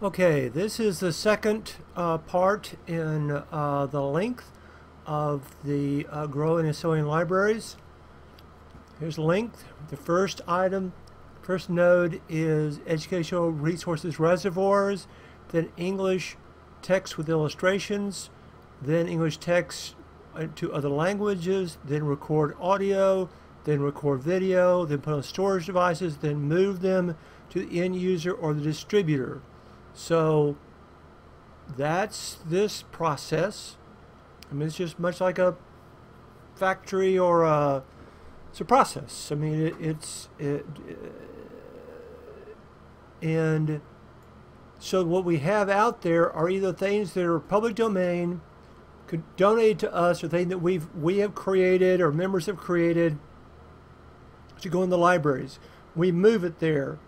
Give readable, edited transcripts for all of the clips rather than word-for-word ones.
Okay, this is the second part in the length of the growing and sowing libraries. Here's length. The first item, first node is educational resources reservoirs, then English text with illustrations, then English text to other languages, then record audio, then record video, then put on storage devices, then move them to the end user or the distributor. So that's this process. I mean, it's just much like a factory or it's a process. I mean, and so what we have out there are either things that are public domain, could donate to us, or things that we have created or members have created to go in the libraries. We move it there.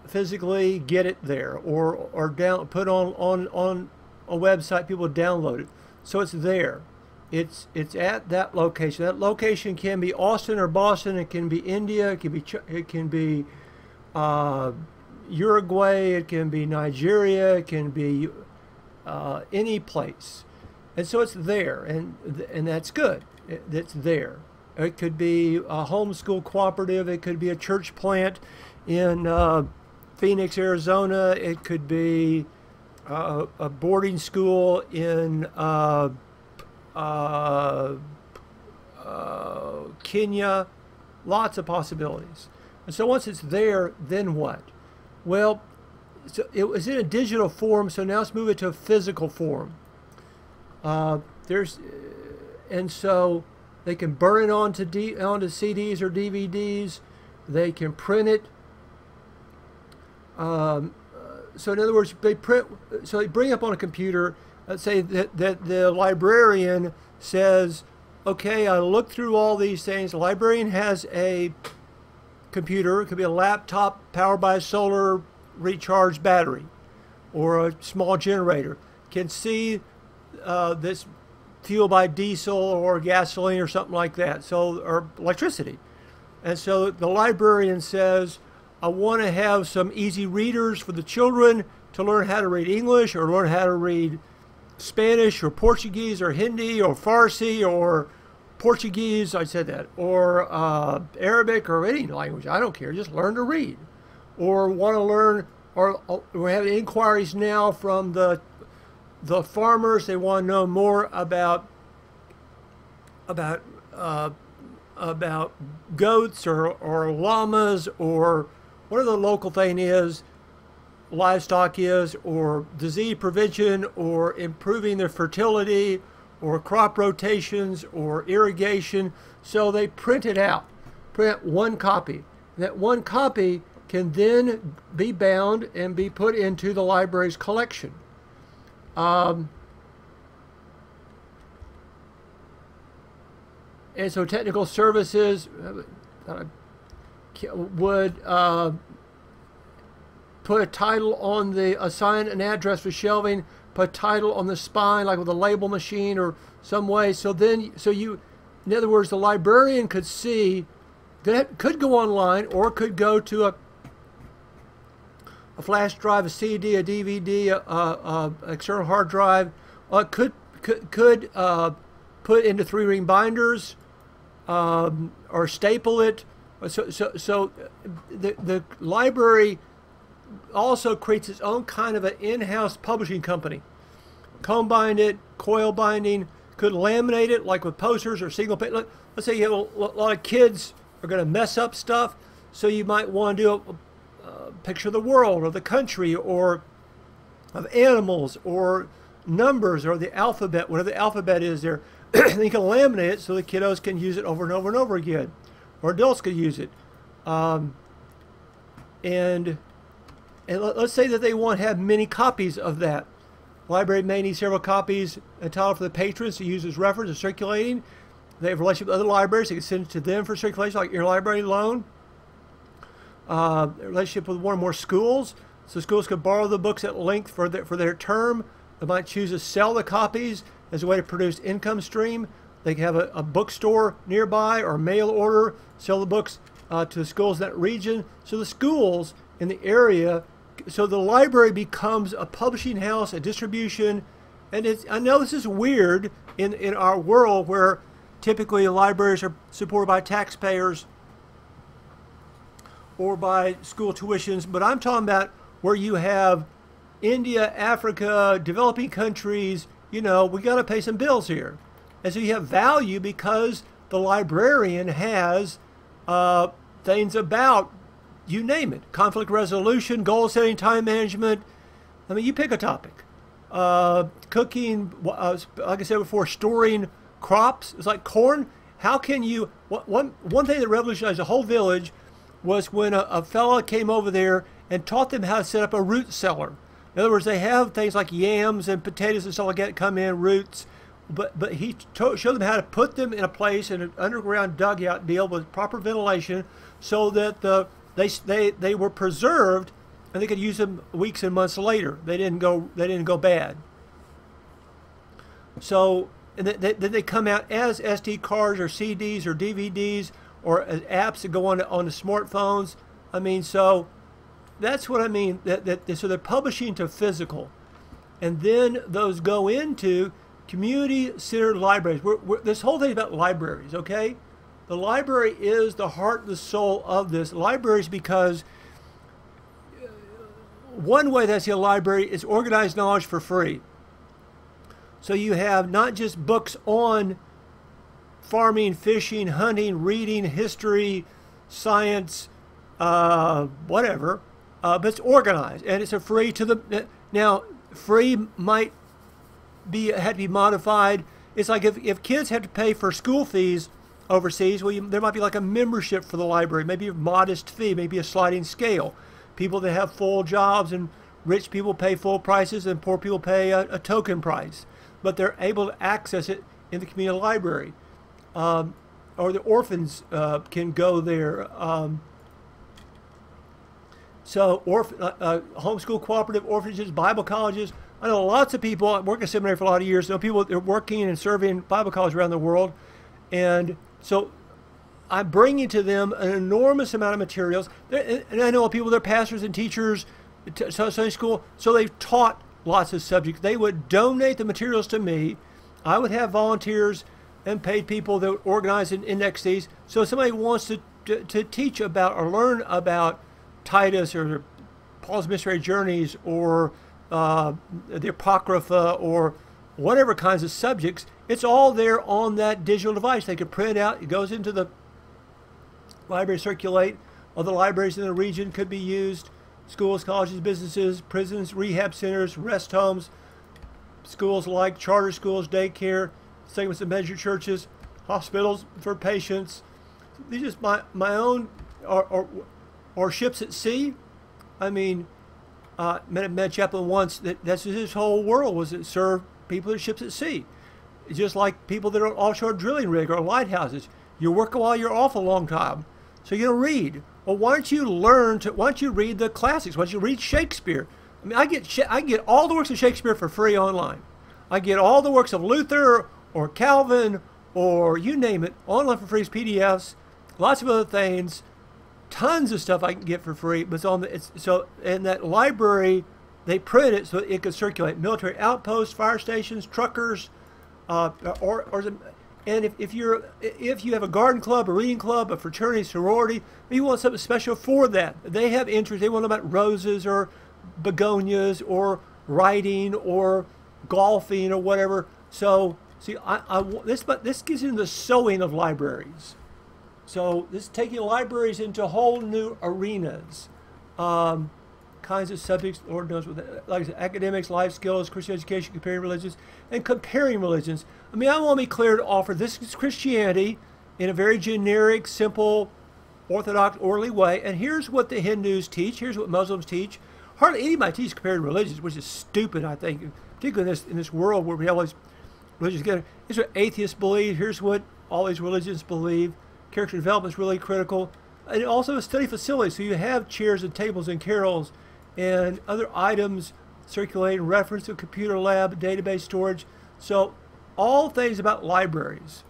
Physically get it there, or down put on a website, people download it, so it's there. It's at that location. That location can be Austin or Boston. It can be India. It can be Uruguay. It can be Nigeria. It can be any place, and so it's there, and that's good. It's there. It could be a homeschool cooperative. It could be a church plant in Phoenix, Arizona. It could be a boarding school in Kenya. Lots of possibilities. And so once it's there, then what? Well, so it was in a digital form, so now let's move it to a physical form. And so they can burn it onto CDs or DVDs. They can print it. So in other words, they bring up on a computer. Let's say that the librarian says, okay, I looked through all these things. The librarian has a computer. It could be a laptop powered by a solar recharged battery or a small generator. Can see this fuel by diesel or gasoline or something like that, or electricity. And so the librarian says, I want to have some easy readers for the children to learn how to read English or learn how to read Spanish or Portuguese or Hindi or Farsi or Portuguese, I said that, or Arabic or any language. I don't care. Just learn to read. Or want to learn, or we're having inquiries now from the farmers. They want to know more about goats or llamas, or whatever the local thing is, livestock is, or disease prevention, or improving their fertility, or crop rotations, or irrigation. So they print it out, print one copy. That one copy can then be bound and be put into the library's collection. And so technical services would put a title on assign an address for shelving, put a title on the spine, like with a label machine or some way. In other words, the librarian could see, could go online, or could go to a flash drive, a CD, a DVD, a external hard drive, could put into 3-ring binders, or staple it. So the library also creates its own kind of an in-house publishing company. Comb bind it, coil binding, could laminate it like with posters or single page. Let's say you have a lot of kids are going to mess up stuff, so you might want to do a picture of the world or the country or of animals or numbers or the alphabet, whatever the alphabet is there. Then you can laminate it so the kiddos can use it over and over and over again, or adults could use it. And let's say that they want to have many copies of that. The library may need several copies entitled for the patrons to use as reference or circulating. They have a relationship with other libraries. They can send it to them for circulation, like interlibrary loan. Relationship with one or more schools. So schools could borrow the books at length for their term. They might choose to sell the copies as a way to produce income stream. They can have a bookstore nearby or mail order, sell the books to the schools in that region. So the schools in the area so the library becomes a publishing house, a distribution, and I know this is weird in our world where typically libraries are supported by taxpayers or by school tuitions, but I'm talking about where you have India, Africa, developing countries. We got to pay some bills here. And so you have value because the librarian has things about, you name it, conflict resolution, goal setting, time management. I mean, you pick a topic. Cooking, like I said before, storing crops. It's like corn. How can you, one thing that revolutionized the whole village was when a fella came over there and taught them how to set up a root cellar. In other words, they have things like yams and potatoes and stuff like that come in, roots, but he showed them how to put them in a place in an underground dugout deal with proper ventilation so that they were preserved and they could use them weeks and months later. They didn't go bad. So then they come out as SD cards or CDs or DVDs or as apps that go on the smartphones. I mean, so that's what I mean. So they're publishing to physical, and then those go into community-centered libraries. This whole thing about libraries, okay? The library is the heart and the soul of this. Libraries, because one way that's a library is organized knowledge for free. So you have not just books on farming, fishing, hunting, reading, history, science, whatever, but it's organized and it's a free to the. Now, free might have to be modified. It's like if kids have to pay for school fees overseas, well, there might be like a membership for the library, maybe a modest fee, maybe a sliding scale. People that have full jobs and rich people pay full prices and poor people pay a token price, but they're able to access it in the community library. Or the orphans can go there. So homeschool cooperative orphanages, Bible colleges. I know lots of people. I worked in seminary for a lot of years. I know people that are working and serving Bible colleges around the world. And so I'm bringing to them an enormous amount of materials. And I know people, they're pastors and teachers, Sunday school, so they've taught lots of subjects. They would donate the materials to me. I would have volunteers and paid people that would organize and index these. So if somebody wants to teach about or learn about Titus or Paul's missionary journeys or the Apocrypha or whatever kinds of subjects, it's all there on that digital device. They can print it out. It goes into the library, circulate. Other libraries in the region could be used. Schools, colleges, businesses, prisons, rehab centers, rest homes, schools like charter schools, daycare, segments of major churches, hospitals for patients. These are just my own, or ships at sea. I mean, met a chaplain once that's his whole world was to serve people at ships at sea. It's just like people that are on offshore drilling rig or lighthouses. You're working while you're off a long time, so you're gonna read. Well, why don't you read the classics? Why don't you read Shakespeare? I mean, I get all the works of Shakespeare for free online. I get all the works of Luther or Calvin or you name it online for free as PDFs. Lots of other things, tons of stuff I can get for free. But so in that library, they print it so it can circulate. Military outposts, fire stations, truckers, and if you have a garden club, a reading club, a fraternity, sorority, maybe you want something special for that. They have interest. They want to know about roses or begonias or writing or golfing or whatever. So see, this gives you the sowing of libraries. So this is taking libraries into whole new arenas, kinds of subjects. Lord knows what that, like I said, academics, life skills, Christian education, comparing religions, and comparing religions. I mean, I want to be clear to offer this is Christianity in a very generic, simple, orthodox, orderly way. And here's what the Hindus teach. Here's what Muslims teach. Hardly anybody teaches comparing religions, which is stupid, I think, particularly in this world where we have all these religions together. Here's what atheists believe. Here's what all these religions believe. Character development is really critical. And also a study facility. So you have chairs and tables and carols and other items circulating, reference to a computer lab, database storage. So all things about libraries.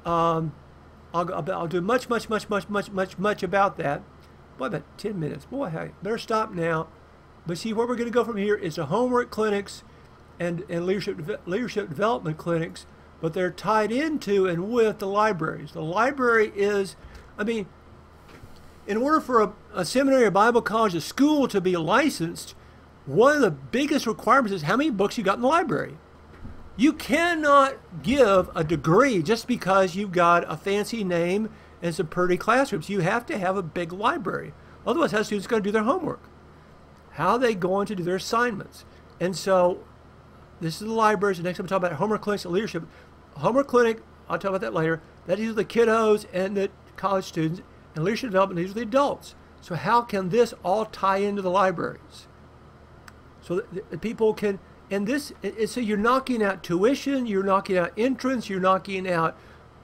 I'll do much about that. Boy, about 10 minutes. Boy, I better stop now. But see, where we're going to go from here is to homework clinics and leadership development clinics, but they're tied into and with the libraries. The library is, I mean, in order for a seminary, a Bible college, a school to be licensed, one of the biggest requirements is how many books you got in the library. You cannot give a degree just because you've got a fancy name and some pretty classrooms. You have to have a big library. Otherwise, how are students going to do their homework? How are they going to do their assignments? And so, this is the libraries. The next time we talk about homework clinics and leadership. Homework clinic, I'll talk about that later. That is the kiddos and the college students. And leadership development, these are the adults. So how can this all tie into the libraries? So that people can, and this, so you're knocking out tuition, you're knocking out entrance, you're knocking out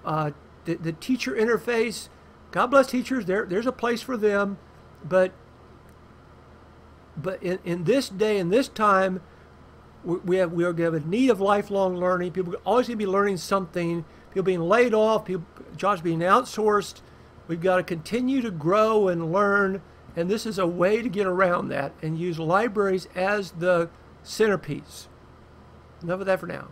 the teacher interface. God bless teachers, there's a place for them, but in this day, in this time, we are going to have a need of lifelong learning. People are always going to be learning something. People being laid off, jobs being outsourced. We've got to continue to grow and learn, and this is a way to get around that and use libraries as the centerpiece. Enough of that for now.